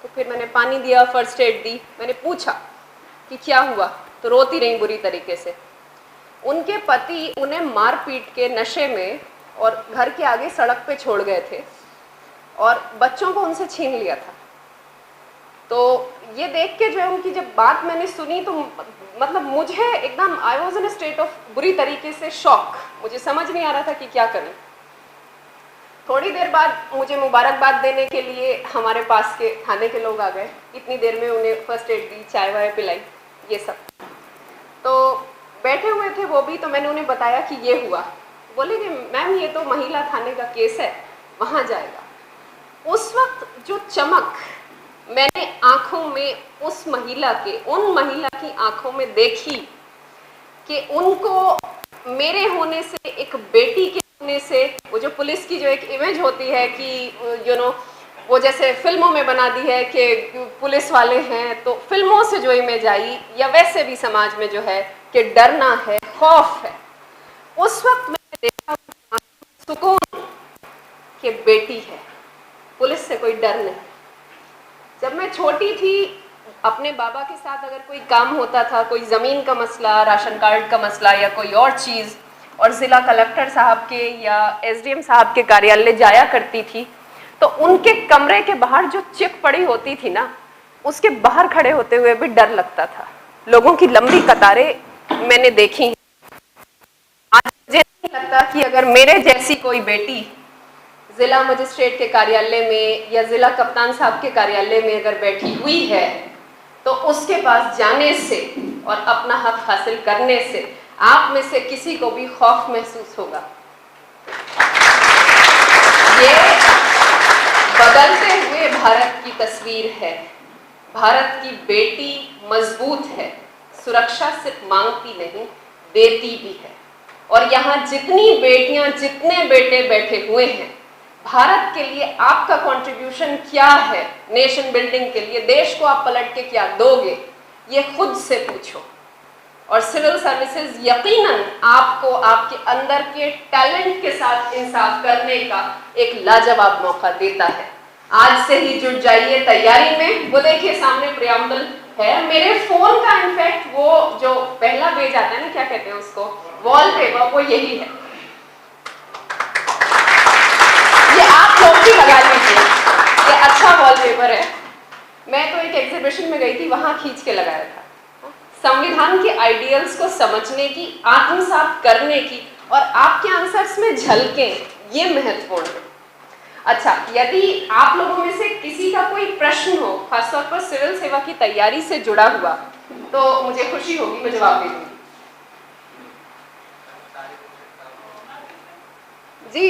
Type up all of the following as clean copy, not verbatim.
तो फिर मैंने पानी दिया, फर्स्ट एड दी। मैंने पूछा कि क्या हुआ, तो रोती रही बुरी तरीके से। उनके पति उन्हें मार पीट के नशे में और घर के आगे सड़क पे छोड़ गए थे और बच्चों को उनसे छीन लिया था। तो ये देख के जो है उनकी जब बात मैंने सुनी तो मतलब मुझे एकदम I was in a state of बुरी तरीके से शॉक। मुझे समझ नहीं आ रहा था कि क्या करूं। थोड़ी देर बाद मुझे मुबारकबाद देने के लिए हमारे पास के थाने के लोग आ गए। इतनी देर में उन्हें फर्स्ट एड दी, चाय वाय पिलाई, ये सब। तो बैठे हुए थे वो भी, तो मैंने उन्हें बताया कि ये हुआ। बोले कि मैम ये तो महिला थाने का केस है, वहाँ जाएगा। उस वक्त जो चमक मैंने आंखों में उस महिला के, उन महिला की आंखों में देखी कि उनको मेरे होने से, एक बेटी के होने से, वो जो पुलिस की जो एक इमेज होती है कि वो जैसे फिल्मों में बना दी है कि पुलिस वाले हैं, तो फिल्मों से जो इमेज आई या वैसे भी समाज में जो है कि डरना है, खौफ है, उस वक्त मैंने देखा सुकून कि बेटी है, पुलिस से कोई डर नहीं। जब मैं छोटी थी, अपने बाबा के साथ अगर कोई काम होता था, कोई ज़मीन का मसला, राशन कार्ड का मसला या कोई और चीज़, और ज़िला कलेक्टर साहब के या एसडीएम साहब के कार्यालय जाया करती थी, तो उनके कमरे के बाहर जो चिप पड़ी होती थी ना, उसके बाहर खड़े होते हुए भी डर लगता था। लोगों की लंबी कतारें मैंने देखी। आज मुझे नहीं लगता कि अगर मेरे जैसी कोई बेटी जिला मजिस्ट्रेट के कार्यालय में या जिला कप्तान साहब के कार्यालय में अगर बैठी हुई है, तो उसके पास जाने से और अपना हक हासिल करने से आप में से किसी को भी खौफ महसूस होगा। ये बदलते हुए भारत की तस्वीर है। भारत की बेटी मजबूत है, सुरक्षा सिर्फ मांगती नहीं, देती भी है। और यहाँ जितनी बेटियां, जितने बेटे बैठे हुए हैं, भारत के लिए आपका कंट्रीब्यूशन क्या है, नेशन बिल्डिंग के लिए, देश को आप पलट के क्या दोगे, ये खुद से पूछो। और सिविल सर्विसेज यकीनन आपको आपके अंदर के टैलेंट के साथ इंसाफ करने का एक लाजवाब मौका देता है। आज से ही जुट जाइए तैयारी में। वो देखिए सामने प्रियम्बल है मेरे फोन का, इनफैक्ट वो जो पहला पेज आता है ना, क्या कहते हैं उसको, वॉलपेपर, वो यही है। ये आप लोग भी लगा लीजिए, ये अच्छा वॉलपेपर है। मैं तो एक एग्जीबिशन में गई थी, वहां खींच के लगाया था। संविधान के आइडियल्स को समझने की, आत्मसात करने की और आपके आंसर्स में झलकें, ये महत्वपूर्ण है। अच्छा, यदि आप लोगों में से किसी का कोई प्रश्न हो, खासतौर पर सिविल सेवा की तैयारी से जुड़ा हुआ, तो मुझे खुशी होगी, मैं जवाब दे दूंगी। जी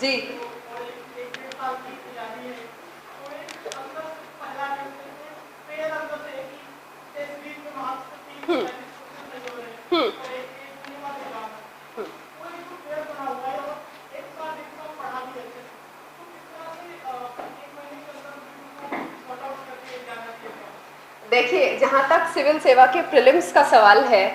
जी देखिए, जहाँ तक सिविल सेवा के प्रीलिम्स का सवाल है,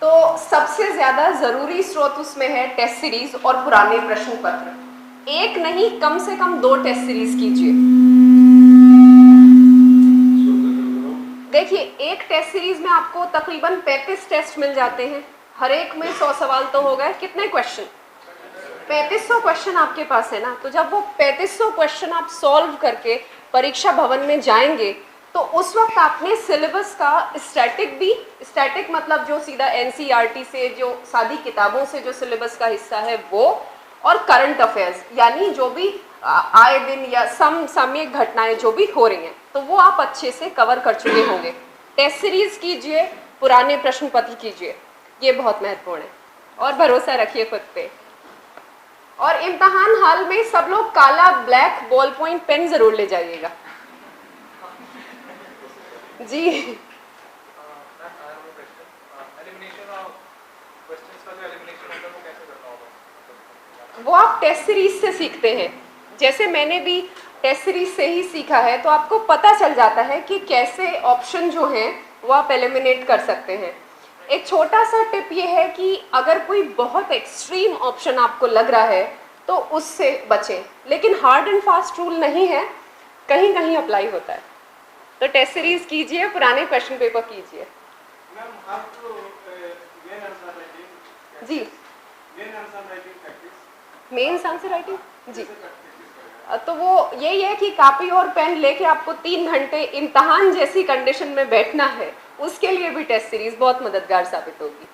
तो सबसे ज़्यादा ज़रूरी स्रोत उसमें है टेस्ट सीरीज और पुराने प्रश्न पत्र। एक नहीं, कम से कम 2 टेस्ट सीरीज कीजिए। देखिए, एक टेस्ट सीरीज में आपको तकरीबन 35 टेस्ट मिल जाते हैं, हर एक में 100 सवाल तो हो गए। कितने क्वेश्चन? 3500 क्वेश्चन आपके पास है ना। तो जब वो 3500 क्वेश्चन आप सॉल्व करके परीक्षा भवन में जाएंगे, तो उस वक्त आपने सिलेबस का स्टैटिक भी, स्टैटिक मतलब जो सीधा एनसीईआरटी से, जो सादी किताबों से जो सिलेबस का हिस्सा है वो, और करंट अफेयर्स यानी जो भी आए दिन या सामयिक घटनाएं जो भी हो रही हैं, तो वो आप अच्छे से कवर कर चुके होंगे। टेस्ट सीरीज कीजिए, पुराने प्रश्न पत्र कीजिए, ये बहुत महत्वपूर्ण है। और भरोसा रखिए खुद पे। और इम्तहान हाल में सब लोग काला ब्लैक बॉल पॉइंट पेन जरूर ले जाइएगा। जी वो आप टेस्ट सीरीज से सीखते हैं। जैसे मैंने भी टेस्ट सीरीज से ही सीखा है, तो आपको पता चल जाता है कि कैसे ऑप्शन जो हैं वो आप एलिमिनेट कर सकते हैं। एक छोटा सा टिप ये है कि अगर कोई बहुत एक्सट्रीम ऑप्शन आपको लग रहा है, तो उससे बचें। लेकिन हार्ड एंड फास्ट रूल नहीं है, कहीं कहीं अप्लाई होता है। तो टेस्ट सीरीज कीजिए, पुराने क्वेश्चन पेपर कीजिए। जी, मेंस आंसर राइटिंग जी, तो वो यही है कि कापी और पेन लेके आपको 3 घंटे इम्तहान जैसी कंडीशन में बैठना है, उसके लिए भी टेस्ट सीरीज बहुत मददगार साबित होगी।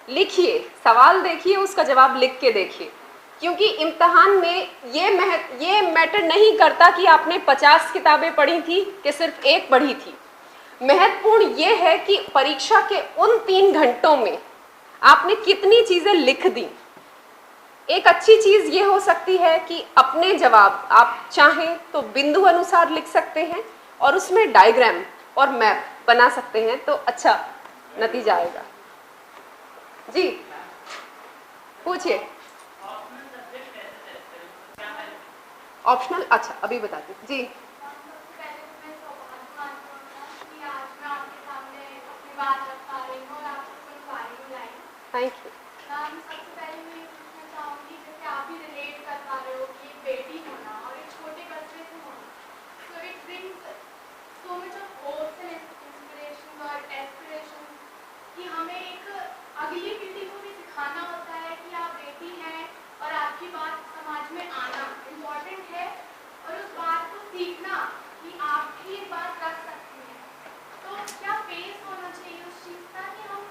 लिखिए, सवाल देखिए, उसका जवाब लिख के देखिए, क्योंकि इम्तहान में ये मैटर नहीं करता कि आपने 50 किताबें पढ़ी थी कि सिर्फ एक पढ़ी थी। महत्वपूर्ण ये है कि परीक्षा के उन 3 घंटों में आपने कितनी चीजें लिख दी। एक अच्छी चीज ये हो सकती है कि अपने जवाब आप चाहें तो बिंदु अनुसार लिख सकते हैं और उसमें डायग्राम और मैप बना सकते हैं, तो अच्छा नतीजा आएगा। जी पूछिए। ऑप्शनल, अच्छा अभी बताती हूँ जी। Thank you. सबसे पहले मैं पूछना चाहूँगी, जैसे आप भी रिलेट कर पा रहे हो कि एक बेटी होना और एक छोटे बच्चे से होना, so it brings so much of hopes and inspiration और एस्पिरेशन कि हमें एक अगली पीढ़ी को भी सिखाना होता है कि आप बेटी हैं और आपकी बात समाज में आना इम्पॉर्टेंट है, और उस बात को सीखना कि आप भी ये बात रख सकती हैं। तो क्या फेस होना चाहिए उस चीज़ का कि हम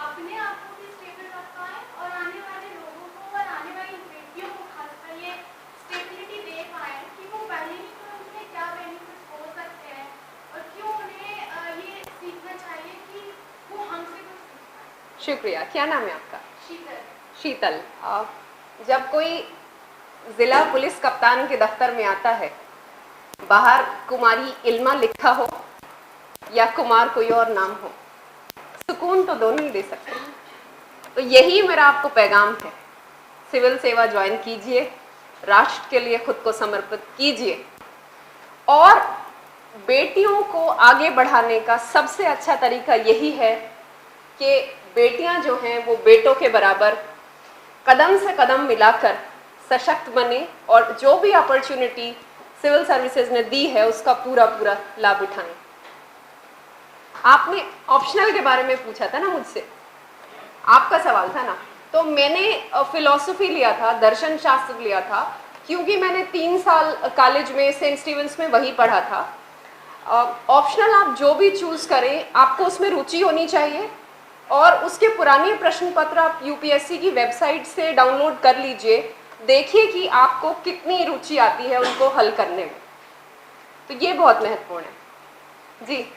अपने आप को भी स्टेबल रख पाएँ और आने वाले लोगों को और आने वाली बेटियों को खासकर ये स्टेबिलिटी दे पाएँ कि वो पढ़ेंगी तो उनके क्या बेनिफिट्स हो सकते हैं और क्यों उन्हें ये सीखना चाहिए कि वो हमसे कुछ सीख पाएँ। शुक्रिया। क्या नाम है आपका? शीतल। शीतल, जब कोई जिला पुलिस कप्तान के दफ्तर में आता है, बाहर कुमारी इल्मा लिखा हो या कुमार कोई और नाम हो, सुकून तो दोनों ही दे सकते हैं। तो यही मेरा आपको पैगाम है, सिविल सेवा ज्वाइन कीजिए, राष्ट्र के लिए खुद को समर्पित कीजिए, और बेटियों को आगे बढ़ाने का सबसे अच्छा तरीका यही है कि बेटियां जो हैं वो बेटों के बराबर कदम से कदम मिलाकर सशक्त बने और जो भी अपॉर्चुनिटी सिविल सर्विसेज ने दी है उसका पूरा पूरा लाभ उठाएं। आपने ऑप्शनल के बारे में पूछा था ना मुझसे, आपका सवाल था ना, तो मैंने फिलॉसफी लिया था, दर्शन शास्त्र लिया था, क्योंकि मैंने 3 साल कॉलेज में सेंट स्टीवेंस में वही पढ़ा था। ऑप्शनल आप जो भी चूज़ करें, आपको उसमें रुचि होनी चाहिए, और उसके पुराने प्रश्न पत्र आप यूपीएससी की वेबसाइट से डाउनलोड कर लीजिए, देखिए कि आपको कितनी रुचि आती है उनको हल करने में, तो ये बहुत महत्वपूर्ण है। जी,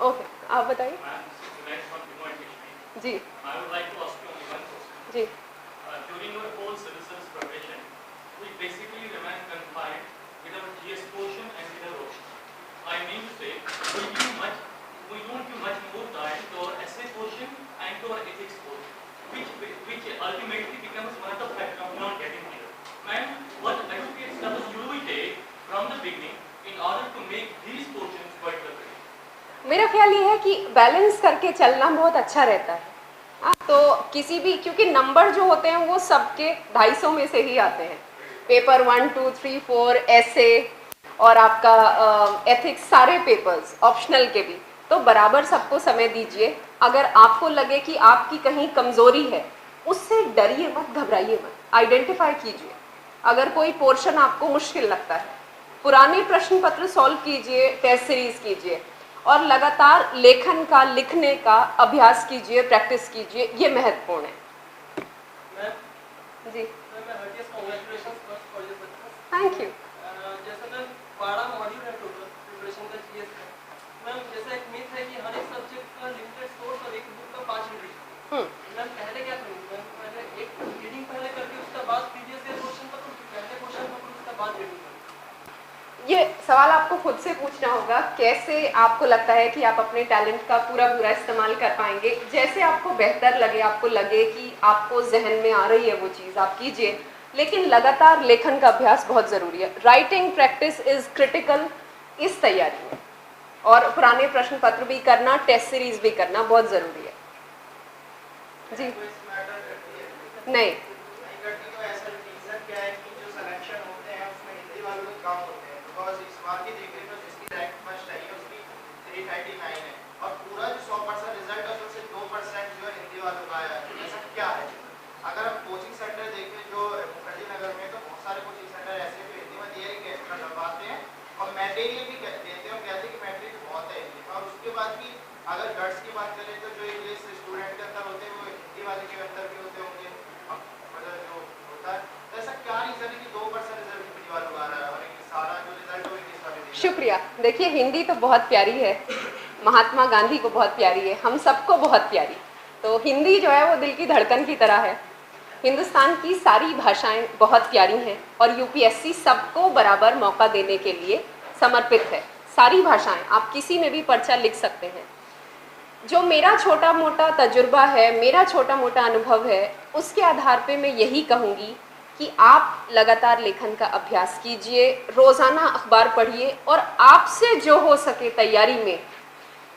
ओके, आप बताइए। जी जी, during your whole civil service preparation, we basically remain confined with our GS portion and with our option. I mean to say, we don't give much more time to our essay portion and to our ethics portion, which ultimately becomes one of the factors of not getting here. Ma'am, what educated steps should we take from the beginning in order to make these portions quite lucrative? मेरा ख्याल ये है कि balance करके चलना बहुत अच्छा रहता है। तो किसी भी, क्योंकि नंबर जो होते हैं वो सबके 250 में से ही आते हैं, पेपर 1, 2, 3, 4, ऐसे और आपका एथिक्स, सारे पेपर्स ऑप्शनल के भी, तो बराबर सबको समय दीजिए। अगर आपको लगे कि आपकी कहीं कमज़ोरी है, उससे डरिए मत, घबराइए मत, आइडेंटिफाई कीजिए। अगर कोई पोर्शन आपको मुश्किल लगता है, पुराने प्रश्न पत्र सॉल्व कीजिए, टेस्ट सीरीज कीजिए, और लगातार लेखन का, लिखने का अभ्यास कीजिए, प्रैक्टिस कीजिए, ये महत्वपूर्ण है। जी, थैंक यू। जैसे मैम 12 मॉड्यूल है टोटल प्रिपरेशन का जीएस का। मैम जैसा एक मिथ है कि हर एक सब्जेक्ट का लिमिटेड सोर्स और एक बुक का 5 रीडिंग। मैम पहले क्या करूँ? मैम पहले एक रीडिंग पहले करके उसके बाद प्रीवियस ईयर क्वेश्चन पढ़ूँ, पहले क्वेश्चन पढ़ूँ उसके बाद रीडिंग करूँ? ये सवाल आपको खुद से पूछना होगा, कैसे आपको लगता है कि आप अपने टैलेंट का पूरा पूरा इस्तेमाल कर पाएंगे। जैसे आपको बेहतर लगे, आपको लगे कि आपको जहन में आ रही है वो चीज़, आप कीजिए, लेकिन लगातार लेखन का अभ्यास बहुत ज़रूरी है। राइटिंग प्रैक्टिस इज़ क्रिटिकल इस तैयारी में, और पुराने प्रश्न पत्र भी करना, टेस्ट सीरीज भी करना बहुत ज़रूरी है। जी नहीं, अगर हम कोचिंग सेंटर देखें जो मुखर्जी नगर में, तो बहुत सारे कोचिंग सेंटर ऐसे जो हिंदी में थियरी के एक्स्ट्रा लगवाते हैं और मटेरियल भी देते हैं और कहते हैं कि मटेरियल बहुत है हिंदी में। और उसके बाद भी अगर गट्स की बात करें तो जो इंग्लिश स्टूडेंट के अंदर होते हैं वो हिंदी वाले के अंदर भी होते होंगे, मतलब जो होता है। तो ऐसा क्या रीजन है कि 2% रिजल्ट हिंदी वालों का आ रहा है और सारा जो रिजल्ट है वो इंग्लिश वाले दे रहे हैं? शुक्रिया। देखिए, हिंदी तो बहुत प्यारी है, महात्मा गांधी को बहुत प्यारी है, हम सबको बहुत प्यारी। तो हिंदी जो है वो दिल की धड़कन की तरह है। हिंदुस्तान की सारी भाषाएं बहुत प्यारी हैं और यूपीएससी सबको बराबर मौका देने के लिए समर्पित है। सारी भाषाएं, आप किसी में भी पर्चा लिख सकते हैं। जो मेरा छोटा मोटा तजुर्बा है, मेरा छोटा मोटा अनुभव है, उसके आधार पे मैं यही कहूँगी कि आप लगातार लेखन का अभ्यास कीजिए, रोज़ाना अखबार पढ़िए और आपसे जो हो सके तैयारी में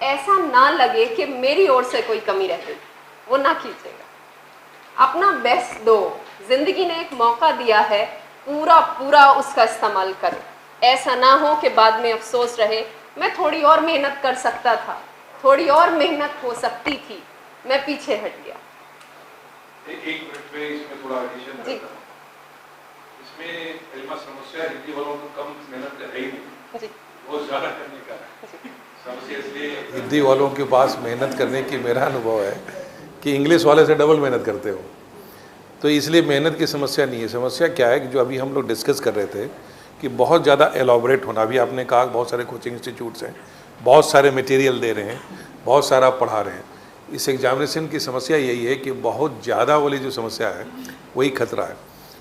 ऐसा ना लगे कि मेरी ओर से कोई कमी रह गई, वो ना कीजिएगा। अपना बेस्ट दो। ज़िंदगी ने एक मौका दिया है, पूरा पूरा उसका इस्तेमाल करो। ऐसा ना हो कि बाद में अफसोस रहे, मैं थोड़ी और मेहनत कर सकता था, थोड़ी और मेहनत हो सकती थी, मैं पीछे हट गया। एक मिनट में इसमें थोड़ा एडिशन जी। करता हूं। इसमें इल्मा समस्या हिंदी वालों को कम मेहनत है ही नहीं, जी बहुत ज़्यादा करने का है। जी समस्या इसलिए हिंदी वालों के पास मेहनत करने की मेरा अनुभव है कि इंग्लिश वाले से डबल मेहनत करते हो, तो इसलिए मेहनत की समस्या नहीं है। समस्या क्या है कि जो अभी हम लोग डिस्कस कर रहे थे कि बहुत ज़्यादा एलॉबरेट होना। अभी आपने कहा बहुत सारे कोचिंग इंस्टीट्यूट्स हैं, बहुत सारे मटेरियल दे रहे हैं, बहुत सारा पढ़ा रहे हैं। इस एग्जामिनेशन की समस्या यही है कि बहुत ज़्यादा वाली जो समस्या है वही खतरा है।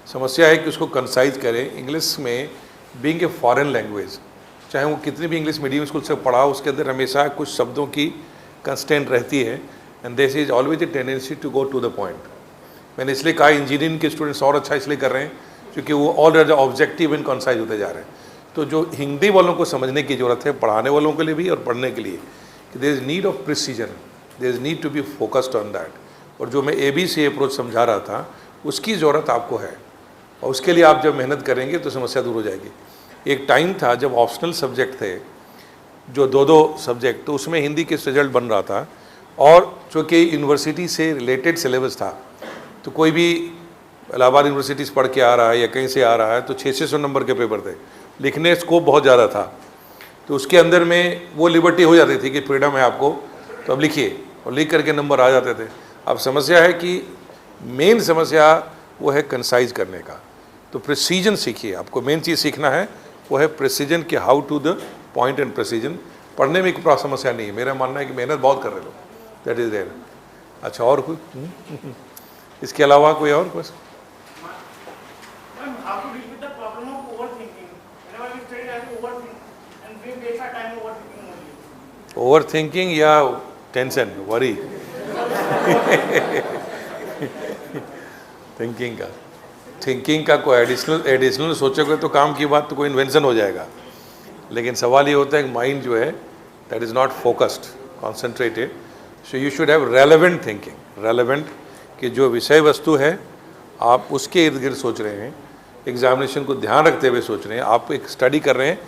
समस्या है कि उसको कंसाइज करें। इंग्लिश में बीइंग ए फॉरेन लैंग्वेज, चाहे वो कितनी भी इंग्लिश मीडियम स्कूल से पढ़ा, उसके अंदर हमेशा कुछ शब्दों की कंस्टेंट रहती है and this is always a tendency to go to the point. मैंने इसलिए कहा इंजीनियरिंग के स्टूडेंट्स और अच्छा इसलिए कर रहे हैं क्योंकि वो ऑलरेडी ऑब्जेक्टिव एंड कंसाइज होते जा रहे हैं। तो जो हिंदी वालों को समझने की ज़रूरत है, पढ़ाने वालों के लिए भी और पढ़ने के लिए, कि there is need of precision, there is need to be focused on that. और जो मैं ABC अप्रोच समझा रहा था उसकी ज़रूरत आपको है और उसके लिए आप जब मेहनत करेंगे तो समस्या दूर हो जाएगी। एक टाइम था जब ऑप्शनल सब्जेक्ट थे जो 2-2 सब्जेक्ट, तो उसमें हिंदी के रिजल्ट बन रहा था और चूँकि यूनिवर्सिटी से रिलेटेड सिलेबस था, तो कोई भी इलाहाबाद यूनिवर्सिटी से पढ़ के आ रहा है या कहीं से आ रहा है तो 600 नंबर के पेपर थे, लिखने स्कोप बहुत ज़्यादा था, तो उसके अंदर में वो लिबर्टी हो जाती थी कि फ्रीडम है आपको, तो अब लिखिए, और लिख करके नंबर आ जाते थे। अब समस्या है कि मेन समस्या वो है कंसाइज करने का। तो प्रिसीजन सीखिए, आपको मेन चीज़ सीखना है वो है प्रिसीजन कि how to the point and precision. पढ़ने में कोई समस्या नहीं है, मेरा मानना है कि मेहनत बहुत कर रहे लोग, दैट इज़ देयर। अच्छा, और कोई इसके अलावा कोई और question? Ma'am, how to deal with the problem of overthinking? Whenever we study, I overthink and we waste our time overthinking only. Over thinking या टेंशन, वरी? थिंकिंग का कोई एडिशनल सोचोगे तो काम की बात, तो कोई इन्वेंशन हो जाएगा। लेकिन सवाल ये होता है कि माइंड जो है that is not focused, concentrated. So you should have relevant thinking. Relevant कि जो विषय वस्तु है आप उसके इर्द गिर्द सोच रहे हैं, एग्जामिनेशन को ध्यान रखते हुए सोच रहे हैं, आप एक स्टडी कर रहे हैं